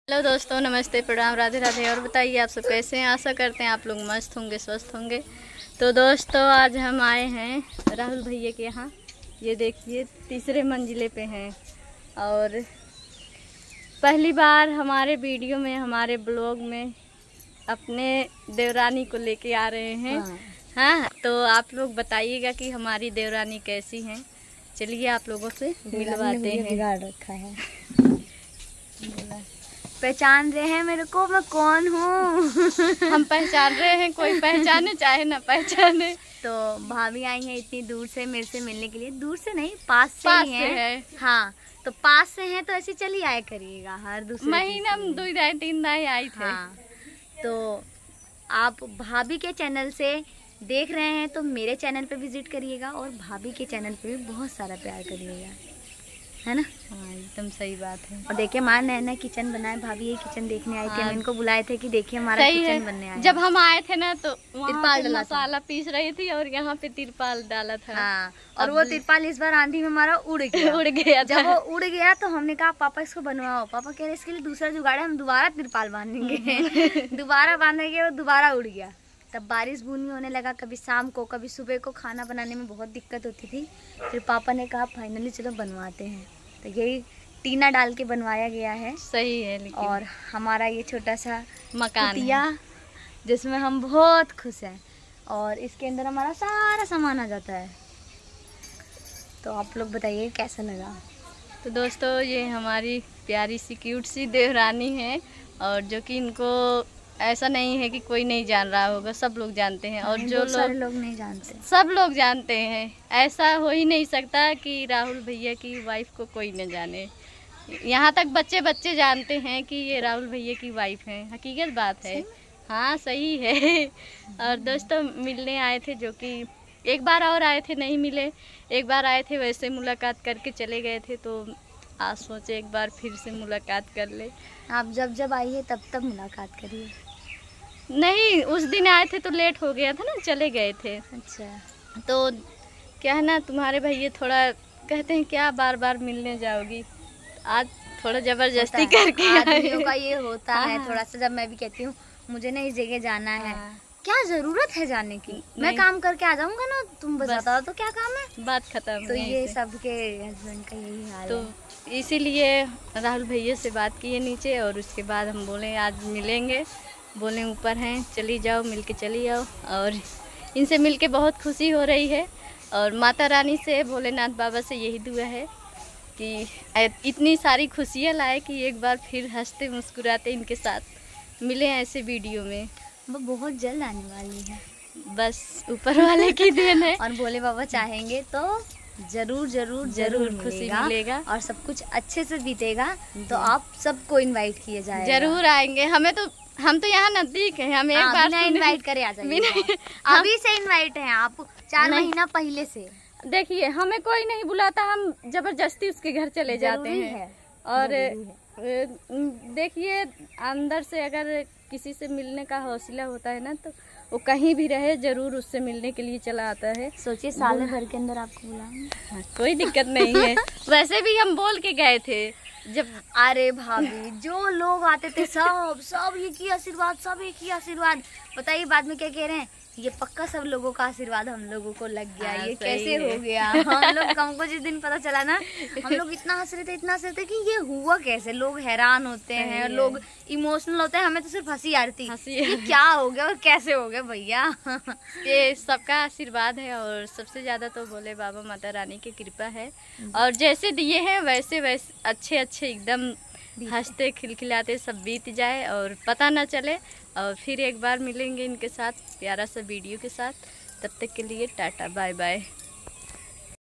Hello दोस्तों, नमस्ते, प्रणाम, राधे राधे। और बताइए आप सब कैसे हैं। आशा करते हैं आप लोग मस्त होंगे, स्वस्थ होंगे। तो दोस्तों आज हम आए हैं राहुल भैया के यहाँ। ये देखिए तीसरे मंजिले पे हैं और पहली बार हमारे वीडियो में, हमारे ब्लॉग में अपने देवरानी को लेके आ रहे हैं। हाँ, तो आप लोग बताइएगा कि हमारी देवरानी कैसी हैं। चलिए आप लोगों से मिलवाते हैं। बिगाड़ रखा है। पहचान रहे हैं मेरे को, मैं कौन हूँ? हम पहचान रहे हैं, कोई पहचाने चाहे ना पहचाने। तो भाभी आई हैं इतनी दूर से मेरे से मिलने के लिए। दूर से नहीं, पास से पास ही से है। हाँ, तो पास से हैं तो ऐसे चली आया करिएगा हर दूसरे महीना हम 2 दिन 3 दिन आई थे। हाँ, तो आप भाभी के चैनल से देख रहे हैं तो मेरे चैनल पे विजिट करिएगा और भाभी के चैनल पे भी बहुत सारा प्यार करिएगा, है ना। हाँ, एकदम सही बात है। और देखिए हमारा नया नया किचन बना है। भाभी ये किचन देखने आई थी, हम इनको बुलाए थे कि देखिए हमारा किचन बनने आया। जब हम आए थे ना तो तिरपाल डाला मसाला पीस रही थी और यहाँ पे तिरपाल डाला था। हाँ, और वो तिरपाल इस बार आंधी में हमारा उड़ गया। उड़ गया। जब वो उड़ गया तो हमने कहा पापा इसको बनवाओ। पापा कह रहे इसके लिए दूसरा जुगाड़ है, हम दोबारा तिरपाल बांधेंगे। दोबारा बांधेंगे, वो दोबारा उड़ गया। तब बारिश बूंदी होने लगा, कभी शाम को कभी सुबह को खाना बनाने में बहुत दिक्कत होती थी। फिर पापा ने कहा फाइनली चलो बनवाते हैं। तो यही टीना डाल के बनवाया गया है। सही है। लेकिन और हमारा ये छोटा सा मकान है जिसमें हम बहुत खुश हैं और इसके अंदर हमारा सारा सामान आ जाता है। तो आप लोग बताइए कैसा लगा। तो दोस्तों ये हमारी प्यारी सी क्यूट सी देवरानी है और जो कि इनको ऐसा नहीं है कि कोई नहीं जान रहा होगा, सब लोग जानते हैं। और जो लोग नहीं जानते, सब लोग जानते हैं। ऐसा हो ही नहीं सकता कि राहुल भैया की वाइफ को कोई न जाने। यहाँ तक बच्चे बच्चे जानते हैं कि ये राहुल भैया की वाइफ हैं। हकीकत बात है। हाँ सही है। और दोस्तों मिलने आए थे, जो कि एक बार और आए थे, नहीं मिले। एक बार आए थे वैसे मुलाकात करके चले गए थे, तो आज सोचे एक बार फिर से मुलाकात कर ले। आप जब जब आइए तब तब मुलाकात करिए। नहीं, उस दिन आए थे तो लेट हो गया था ना, चले गए थे। अच्छा, तो क्या है ना, तुम्हारे भैया थोड़ा कहते हैं क्या बार बार मिलने जाओगी। आज थोड़ा जबरदस्ती करके आदमियों का ये होता है थोड़ा सा। जब मैं भी कहती हूँ मुझे ना इस जगह जाना है, क्या जरूरत है जाने की, मैं काम करके आ जाऊंगा ना, तुम बता दो क्या काम है, बात खत्म। तो ये सबके हस्बैंड का यही हाल है। तो इसीलिए राहुल भैया से बात किए नीचे और उसके बाद हम बोले आज मिलेंगे। बोले ऊपर हैं, चली जाओ, मिलके चली आओ। और इनसे मिलके बहुत खुशी हो रही है। और माता रानी से, भोलेनाथ बाबा से यही दुआ है कि इतनी सारी खुशियाँ लाए कि एक बार फिर हंसते मुस्कुराते इनके साथ मिले ऐसे वीडियो में। वो बहुत जल्द आने वाली है, बस ऊपर वाले की देन है। और भोले बाबा चाहेंगे तो जरूर जरूर जरूर खुशी मिलेगा और सब कुछ अच्छे से बीतेगा। तो आप सबको इनवाइट किया जाएगा, जरूर आएंगे। हम तो यहाँ नजदीक है, हम एक बार इनवाइट करे आ जाएंगे। अभी से इनवाइट है आप, 4 महीना पहले से। देखिए हमें कोई नहीं बुलाता, हम जबरदस्ती उसके घर चले जाते हैं। और देखिए अंदर से अगर किसी से मिलने का हौसला होता है ना, तो वो कहीं भी रहे जरूर उससे मिलने के लिए चला आता है। सोचिए साल भर के अंदर आपको बुलाएंगे। हाँ, कोई दिक्कत नहीं है। वैसे भी हम बोल के गए थे जब। अरे भाभी जो लोग आते थे सब एक ही आशीर्वाद, सब एक ही आशीर्वाद। बताइए बाद में क्या कह रहे हैं, ये पक्का सब लोगों का आशीर्वाद हम लोगों को लग गया। ये कैसे हो गया। हम लोग हमको जिस दिन पता चला ना, हम लोग इतना हंस रहे थे कि ये हुआ कैसे। लोग हैरान होते हैं, लोग इमोशनल होते हैं, हमें तो सिर्फ हंसी आ रही थी, ये क्या हो गया और कैसे हो गया भैया। ये सबका आशीर्वाद है और सबसे ज्यादा तो भोले बाबा माता रानी की कृपा है। और जैसे दिए हैं वैसे वैसे अच्छे एकदम हंसते खिलखिलाते सब बीत जाए और पता ना चले। और फिर एक बार मिलेंगे इनके साथ प्यारा सा वीडियो के साथ। तब तक के लिए टाटा बाय बाय।